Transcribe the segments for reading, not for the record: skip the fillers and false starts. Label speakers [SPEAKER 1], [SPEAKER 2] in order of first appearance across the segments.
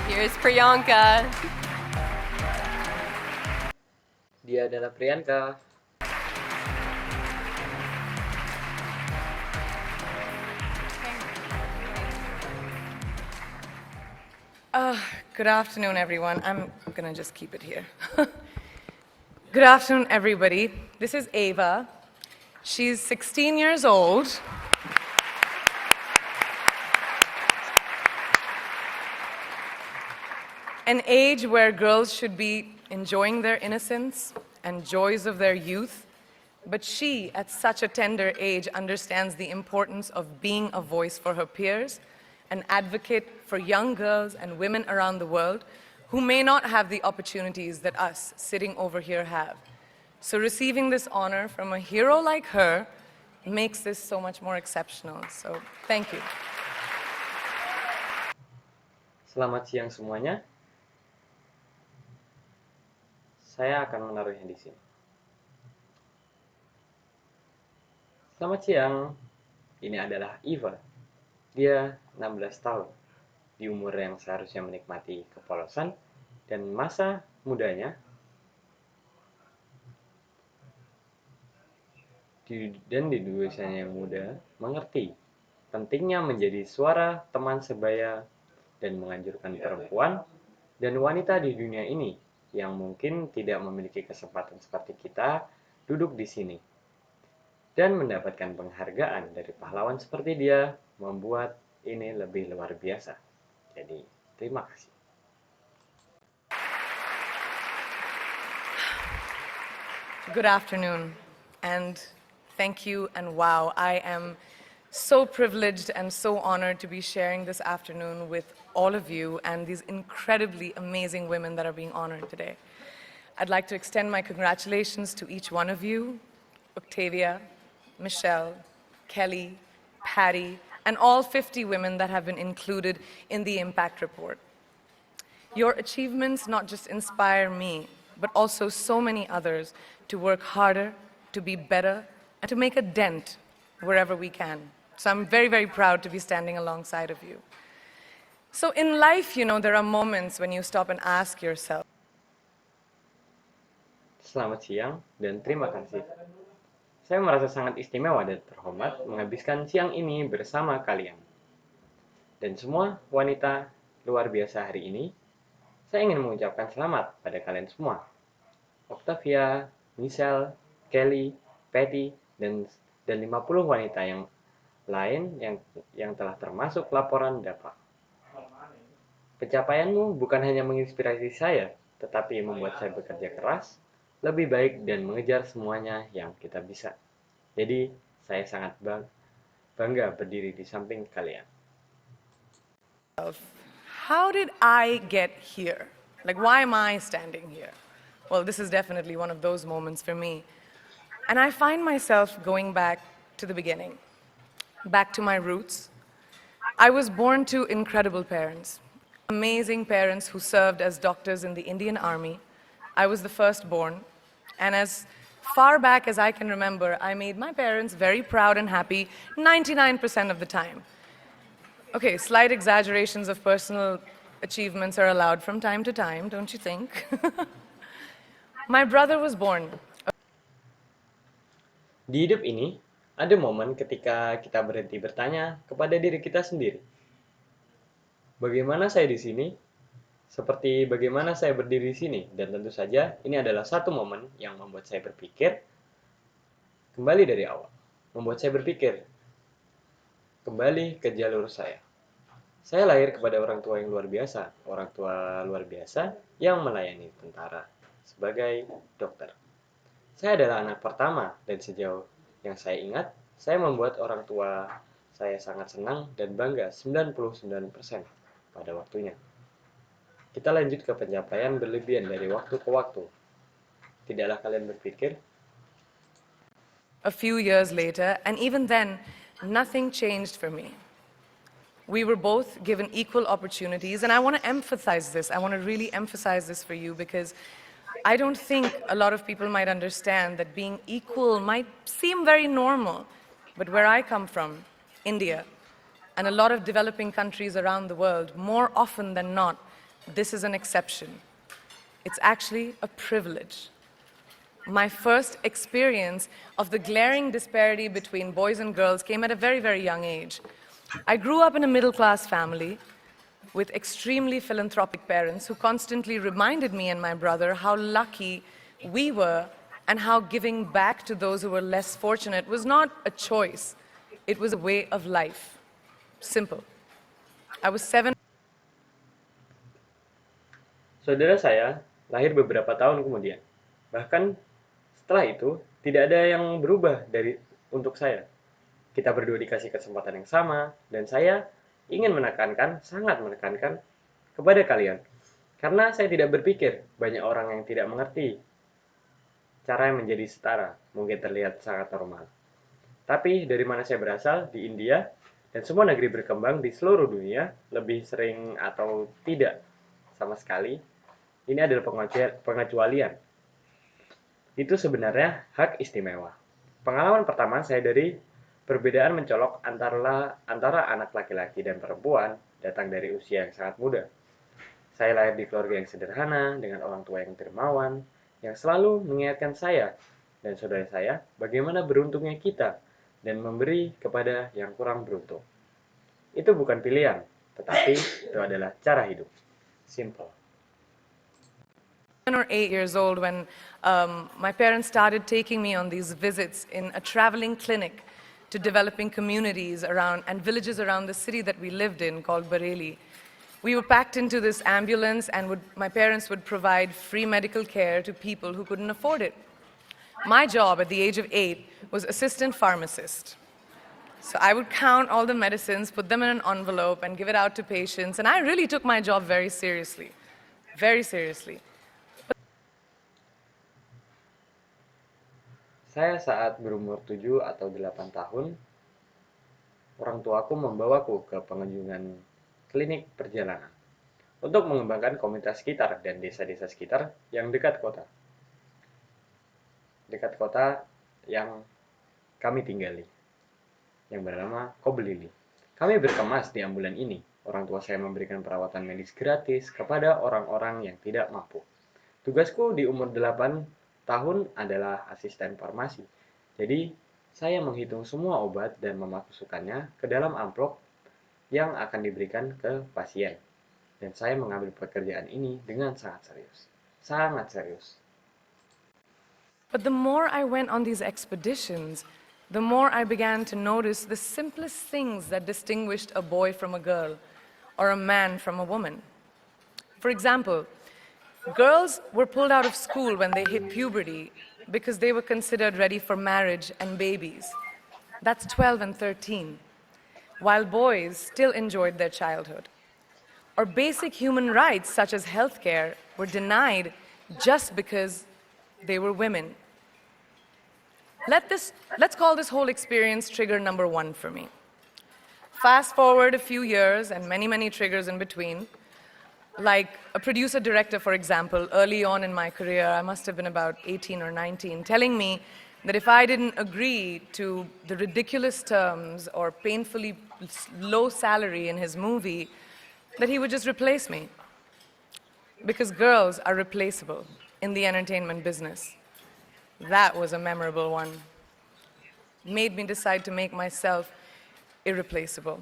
[SPEAKER 1] Here's Priyanka.
[SPEAKER 2] Dia adalah Priyanka.
[SPEAKER 3] Good afternoon, everyone. I'm gonna just keep it here. Good afternoon, everybody. This is Ava. She's 16 years old. An age where girls should be enjoying their innocence and joys of their youth. But she, at such a tender age, understands the importance of being a voice for her peers, an advocate for young girls and women around the world who may not have the opportunities that us sitting over here have. So receiving this honor from a hero like her makes this so much more exceptional. So thank you.
[SPEAKER 2] Selamat siang semuanya. Saya akan menaruhnya di sini. Selamat siang. Ini adalah Eva. Dia 16 tahun. Di umur yang seharusnya menikmati kepolosan dan masa mudanya. Dan di usianya yang muda, mengerti pentingnya menjadi suara teman sebaya dan menganjurkan perempuan dan wanita di dunia ini yang mungkin tidak memiliki kesempatan seperti kita duduk di sini. Dan mendapatkan penghargaan dari pahlawan seperti dia membuat ini lebih luar biasa. Jadi, terima kasih.
[SPEAKER 3] Good afternoon, and thank you, and wow, I am so privileged and so honored to be sharing this afternoon with all of you and these incredibly amazing women that are being honored today. I'd like to extend my congratulations to each one of you, Octavia, Michelle, Kelly, Patty, and all 50 women that have been included in the Impact Report. Your achievements not just inspire me, but also so many others to work harder, to be better, and to make a dent wherever we can. So I'm very, very proud to be standing alongside of you. So in life, you know, there are moments when you stop and ask yourself.
[SPEAKER 2] Selamat siang dan terima kasih. Saya merasa sangat istimewa dan terhormat menghabiskan siang ini bersama kalian. Dan semua wanita luar biasa hari ini, saya ingin mengucapkan selamat pada kalian semua. Octavia, Michelle, Kelly, Patty, dan 50 wanita yang lain yang telah termasuk laporan DAPA. Pencapaianmu bukan hanya menginspirasi saya, tetapi membuat saya bekerja keras, lebih baik dan mengejar semuanya yang kita bisa. Jadi, saya sangat bangga berdiri di samping kalian.
[SPEAKER 3] How did I get here? Like, why am I standing here? Well, this is definitely one of those moments for me. And I find myself going back to the beginning, back to my roots. I was born to incredible parents, amazing parents who served as doctors in the Indian Army. I was the firstborn, and as far back as I can remember, I made my parents very proud and happy 99% of the time. Okay, slight exaggerations of personal achievements are allowed from time to time, don't you think? My brother was born.
[SPEAKER 2] Di hidup ini, ada momen ketika kita berhenti bertanya kepada diri kita sendiri. Bagaimana saya di sini? Seperti bagaimana saya berdiri di sini? Dan tentu saja, ini adalah satu momen yang membuat saya berpikir kembali dari awal. Membuat saya berpikir kembali ke jalur saya. Saya lahir kepada orang tua yang luar biasa. Orang tua luar biasa yang melayani tentara sebagai dokter. Saya adalah anak pertama dan sejauh yang saya ingat, saya membuat orang tua saya sangat senang dan bangga 99% pada waktunya. Kita lanjut ke pencapaian berlebihan dari waktu ke waktu. Tidaklah kalian berpikir?
[SPEAKER 3] A few years later, and even then, nothing changed for me. We were both given equal opportunities, and I want to emphasize this. I want to really emphasize this for you because I don't think a lot of people might understand that being equal might seem very normal. But where I come from, India, and a lot of developing countries around the world, more often than not, This is an exception. It's actually a privilege. My first experience of the glaring disparity between boys and girls came at a very, very young age. I grew up in a middle-class family with extremely philanthropic parents who constantly reminded me and my brother how lucky we were and how giving back to those who were less fortunate was not a choice. It was a way of life. Simple. I was 7.
[SPEAKER 2] Saudara saya lahir beberapa tahun kemudian. Bahkan setelah itu, tidak ada yang berubah untuk saya. Kita berdua dikasih kesempatan yang sama, dan saya ingin sangat menekankan kepada kalian. Karena saya tidak berpikir banyak orang yang tidak mengerti cara menjadi setara, mungkin terlihat sangat normal. Tapi dari mana saya berasal, di India, dan semua negeri berkembang di seluruh dunia, lebih sering atau tidak sama sekali, ini adalah pengecualian. Itu sebenarnya hak istimewa. Pengalaman pertama saya dari perbedaan mencolok antara anak laki-laki dan perempuan datang dari usia yang sangat muda. Saya lahir di keluarga yang sederhana, dengan orang tua yang dermawan, yang selalu mengingatkan saya dan saudara saya bagaimana beruntungnya kita dan memberi kepada yang kurang beruntung. Itu bukan pilihan, tetapi itu adalah cara hidup. Simple.
[SPEAKER 3] 7 or 8 years old when my parents started taking me on these visits in a traveling clinic to developing communities around and villages around the city that we lived in called Bareilly. We were packed into this ambulance and my parents would provide free medical care to people who couldn't afford it. My job at the age of 8 was assistant pharmacist. So I would count all the medicines, put them in an envelope, and give it out to patients. And I really took my job very seriously. Very seriously.
[SPEAKER 2] Saya saat berumur 7 atau 8 tahun, orang tuaku membawaku ke pengunjungan klinik perjalanan untuk mengembangkan komunitas sekitar dan desa-desa sekitar yang dekat kota. Dekat kota yang kami tinggali, yang bernama Kobelili. Kami berkemas di ambulan ini. Orang tua saya memberikan perawatan medis gratis kepada orang-orang yang tidak mampu. Tugasku di umur 8 tahun adalah asisten farmasi. Jadi, saya menghitung semua obat dan memasukkannya ke dalam amplop yang akan diberikan ke pasien. Dan saya mengambil pekerjaan ini dengan sangat serius. Sangat serius.
[SPEAKER 3] But the more I went on these expeditions, the more I began to notice the simplest things that distinguished a boy from a girl or a man from a woman. For example, girls were pulled out of school when they hit puberty because they were considered ready for marriage and babies. That's 12 and 13. While boys still enjoyed their childhood. Or basic human rights such as healthcare were denied just because they were women. Let's call this whole experience trigger number 1 for me. Fast forward a few years and many, many triggers in between. Like a producer director, for example, early on in my career, I must have been about 18 or 19, telling me that if I didn't agree to the ridiculous terms or painfully low salary in his movie, that he would just replace me. Because girls are replaceable in the entertainment business. That was a memorable one. Made me decide to make myself irreplaceable.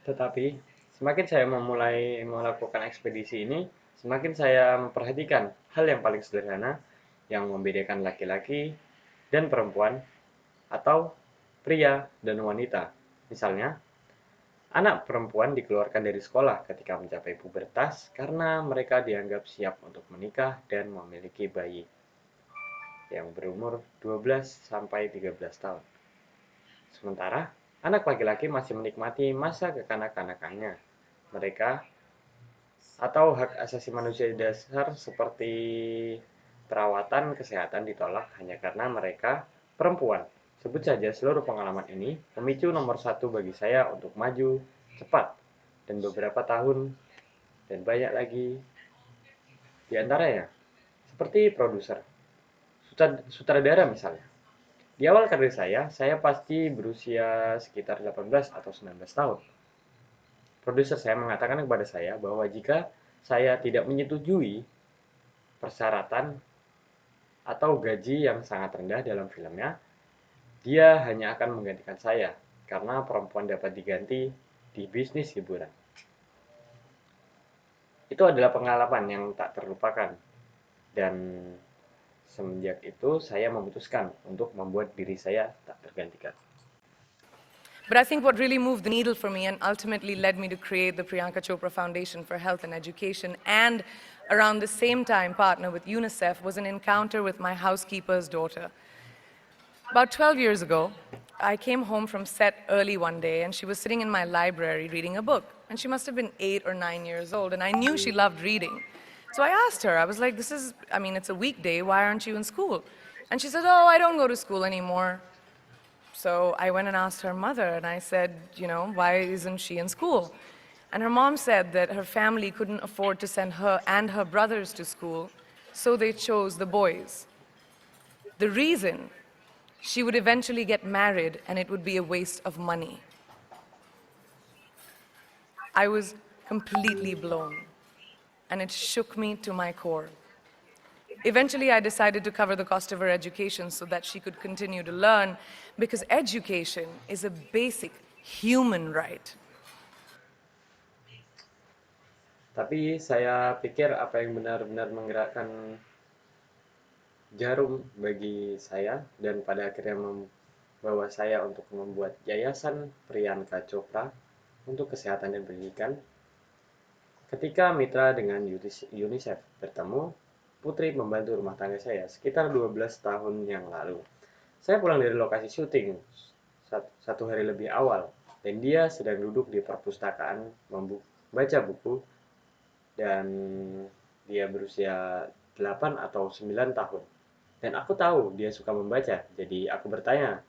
[SPEAKER 2] Tetapi, semakin saya memulai melakukan ekspedisi ini, semakin saya memperhatikan hal yang paling sederhana yang membedakan laki-laki dan perempuan atau pria dan wanita. Misalnya, anak perempuan dikeluarkan dari sekolah ketika mencapai pubertas karena mereka dianggap siap untuk menikah dan memiliki bayi yang berumur 12 sampai 13 tahun. Sementara, anak laki-laki masih menikmati masa kekanak-kanakannya. Mereka atau hak asasi manusia dasar seperti perawatan kesehatan ditolak hanya karena mereka perempuan. Sebut saja seluruh pengalaman ini memicu nomor 1 bagi saya untuk maju cepat dan beberapa tahun dan banyak lagi di antaranya seperti produser, sutradara misalnya. Di awal karir saya pasti berusia sekitar 18 atau 19 tahun. produser saya mengatakan kepada saya bahwa jika saya tidak menyetujui persyaratan atau gaji yang sangat rendah dalam filmnya, dia hanya akan menggantikan saya karena perempuan dapat diganti di bisnis hiburan. Itu adalah pengalaman yang tak terlupakan, dan semenjak itu saya memutuskan untuk membuat diri saya tak tergantikan.
[SPEAKER 3] But I think what really moved the needle for me and ultimately led me to create the Priyanka Chopra Foundation for Health and Education and around the same time partner with UNICEF was an encounter with my housekeeper's daughter. About 12 years ago, I came home from set early one day and she was sitting in my library reading a book. And she must have been 8 or 9 years old, and I knew she loved reading. So I asked her, I was like, it's a weekday, why aren't you in school? And she said, oh, I don't go to school anymore. So I went and asked her mother, and I said, why isn't she in school? And her mom said that her family couldn't afford to send her and her brothers to school, so they chose the boys. The reason, she would eventually get married and it would be a waste of money. I was completely blown, and it shook me to my core. Eventually, I decided to cover the cost of her education so that she could continue to learn, because education is a basic human right.
[SPEAKER 2] Tapi saya pikir apa yang benar-benar menggerakkan jarum bagi saya dan pada akhirnya membawa saya untuk membuat Yayasan Priyanka Chopra untuk Kesehatan dan Pendidikan. Ketika mitra dengan UNICEF bertemu, Putri membantu rumah tangga saya sekitar 12 tahun yang lalu. Saya pulang dari lokasi syuting satu hari lebih awal, dan dia sedang duduk di perpustakaan membaca buku, dan dia berusia 8 atau 9 tahun. Dan aku tahu dia suka membaca, jadi aku bertanya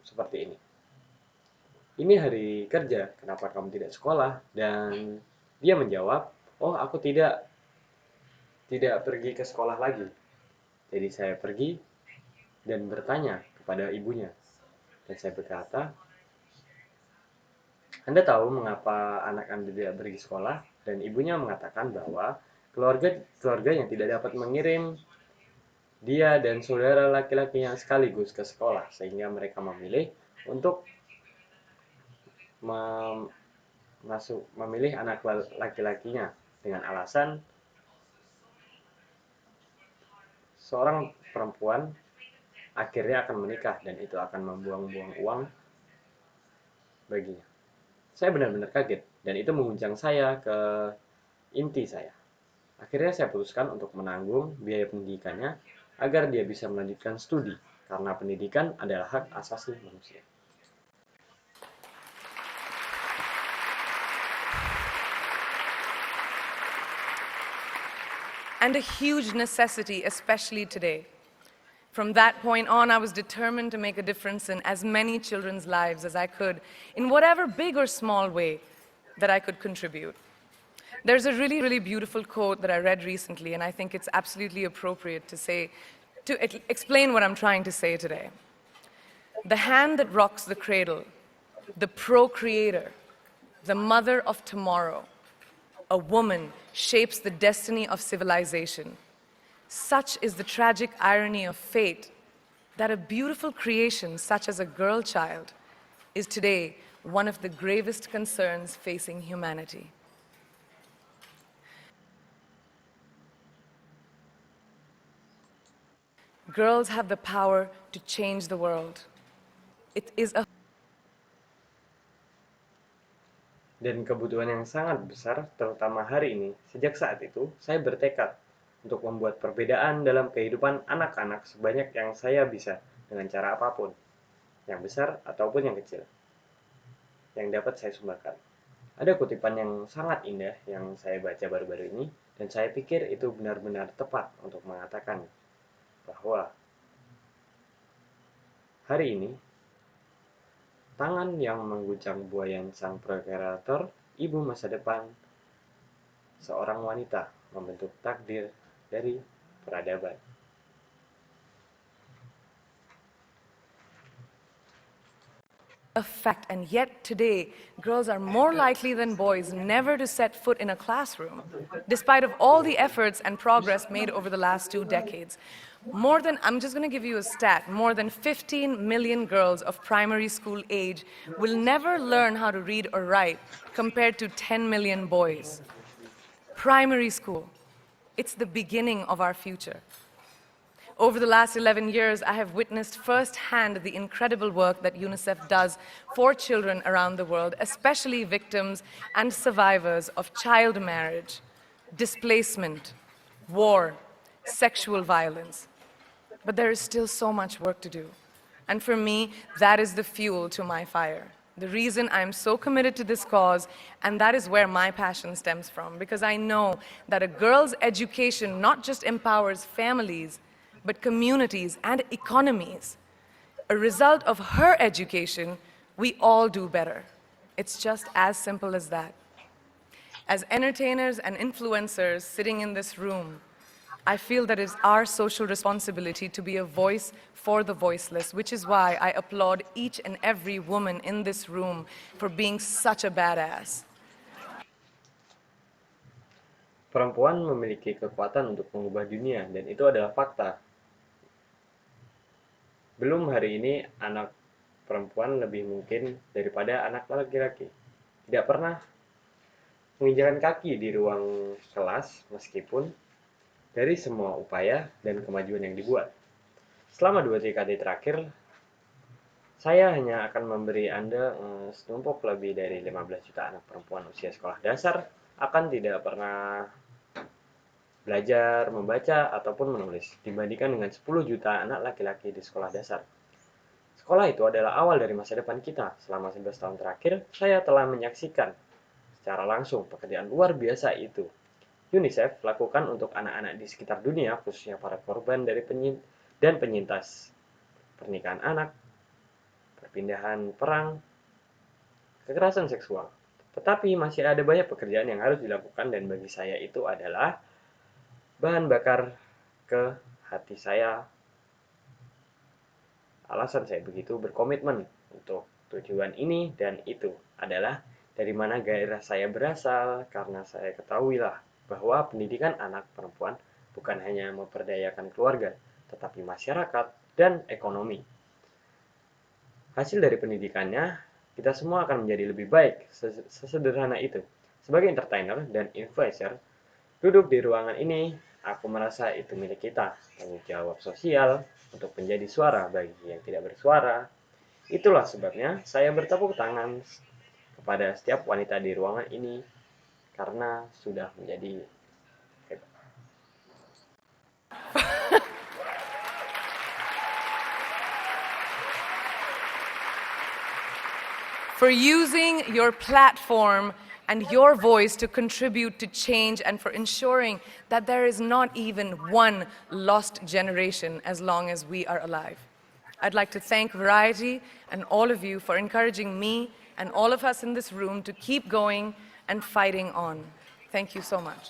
[SPEAKER 2] seperti ini. Ini hari kerja, kenapa kamu tidak sekolah? Dan dia menjawab, oh aku tidak pergi ke sekolah lagi. Jadi saya pergi dan bertanya kepada ibunya. Dan saya berkata, Anda tahu mengapa anak Anda tidak pergi sekolah? Dan ibunya mengatakan bahwa keluarga yang tidak dapat mengirim dia dan saudara laki-lakinya sekaligus ke sekolah, sehingga mereka memilih untuk memilih anak laki-lakinya dengan alasan seorang perempuan akhirnya akan menikah dan itu akan membuang-buang uang baginya. Saya benar-benar kaget dan itu mengguncang saya ke inti saya. Akhirnya saya putuskan untuk menanggung biaya pendidikannya agar dia bisa melanjutkan studi, karena pendidikan adalah hak asasi manusia.
[SPEAKER 3] And a huge necessity, especially today. From that point on, I was determined to make a difference in as many children's lives as I could, in whatever big or small way that I could contribute. There's a really, really beautiful quote that I read recently, and I think it's absolutely appropriate to explain what I'm trying to say today. The hand that rocks the cradle, the procreator, the mother of tomorrow, a woman shapes the destiny of civilization. Such is the tragic irony of fate that a beautiful creation such as a girl child is today one of the gravest concerns facing humanity. Girls have the power to change the world. It is a
[SPEAKER 2] Dan kebutuhan yang sangat besar, terutama hari ini. Sejak saat itu, saya bertekad untuk membuat perbedaan dalam kehidupan anak-anak sebanyak yang saya bisa dengan cara apapun, yang besar ataupun yang kecil, yang dapat saya sumbangkan. Ada kutipan yang sangat indah yang saya baca baru-baru ini, dan saya pikir itu benar-benar tepat untuk mengatakan bahwa hari ini tangan yang mengguncang buayan sang prokreator, ibu masa depan, seorang wanita membentuk takdir dari peradaban.
[SPEAKER 3] A fact, and yet today, girls are more likely than boys never to set foot in a classroom, despite of all the efforts and progress made over the last 2 decades. I'm just going to give you a stat, more than 15 million girls of primary school age will never learn how to read or write, compared to 10 million boys. Primary school, it's the beginning of our future. Over the last 11 years, I have witnessed firsthand the incredible work that UNICEF does for children around the world, especially victims and survivors of child marriage, displacement, war, sexual violence. But there is still so much work to do. And for me, that is the fuel to my fire. The reason I'm so committed to this cause, and that is where my passion stems from, because I know that a girl's education not just empowers families, but communities and economies. A result of her education, we all do better. It's just as simple as that. As entertainers and influencers sitting in this room, I feel that it's our social responsibility to be a voice for the voiceless, which is why I applaud each and every woman in this room for being such a badass.
[SPEAKER 2] Perempuan memiliki kekuatan untuk mengubah dunia, dan itu adalah fakta. Belum hari ini, anak perempuan lebih mungkin daripada anak laki-laki. Tidak pernah menginjakan kaki di ruang kelas, meskipun dari semua upaya dan kemajuan yang dibuat. Selama 2 dekade terakhir, saya hanya akan memberi Anda setumpuk lebih dari 15 juta anak perempuan usia sekolah dasar akan tidak pernah belajar membaca ataupun menulis, dibandingkan dengan 10 juta anak laki-laki di sekolah dasar. Sekolah itu adalah awal dari masa depan kita. Selama 11 tahun terakhir, saya telah menyaksikan secara langsung pekerjaan luar biasa itu UNICEF lakukan untuk anak-anak di sekitar dunia, khususnya para korban dari penyintas pernikahan anak, perpindahan perang, kekerasan seksual. Tetapi masih ada banyak pekerjaan yang harus dilakukan, dan bagi saya itu adalah bahan bakar ke hati saya. Alasan saya begitu berkomitmen untuk tujuan ini dan itu adalah dari mana gairah saya berasal, karena saya ketahuilah bahwa pendidikan anak perempuan bukan hanya memperdayakan keluarga, tetapi masyarakat dan ekonomi. Hasil dari pendidikannya, kita semua akan menjadi lebih baik, sesederhana itu. Sebagai entertainer dan influencer, duduk di ruangan ini, aku merasa itu milik kita. Tanggung jawab sosial untuk menjadi suara bagi yang tidak bersuara. Itulah sebabnya saya bertepuk tangan kepada setiap wanita di ruangan ini, karena sudah menjadi hebat.
[SPEAKER 3] For using your platform and your voice to contribute to change, and for ensuring that there is not even one lost generation as long as we are alive. I'd like to thank Variety and all of you for encouraging me and all of us in this room to keep going and fighting on. Thank you so much.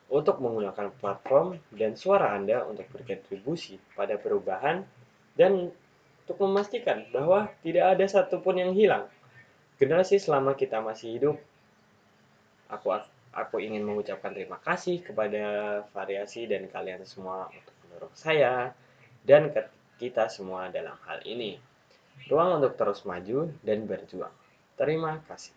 [SPEAKER 2] Untuk menggunakan platform dan suara Anda untuk berkontribusi pada perubahan, dan untuk memastikan bahwa tidak ada satupun yang hilang. Generasi selama kita masih hidup, aku ingin mengucapkan terima kasih kepada Variasi dan kalian semua untuk mendorong saya dan kita semua dalam hal ini. Ruang untuk terus maju dan berjuang. Terima kasih.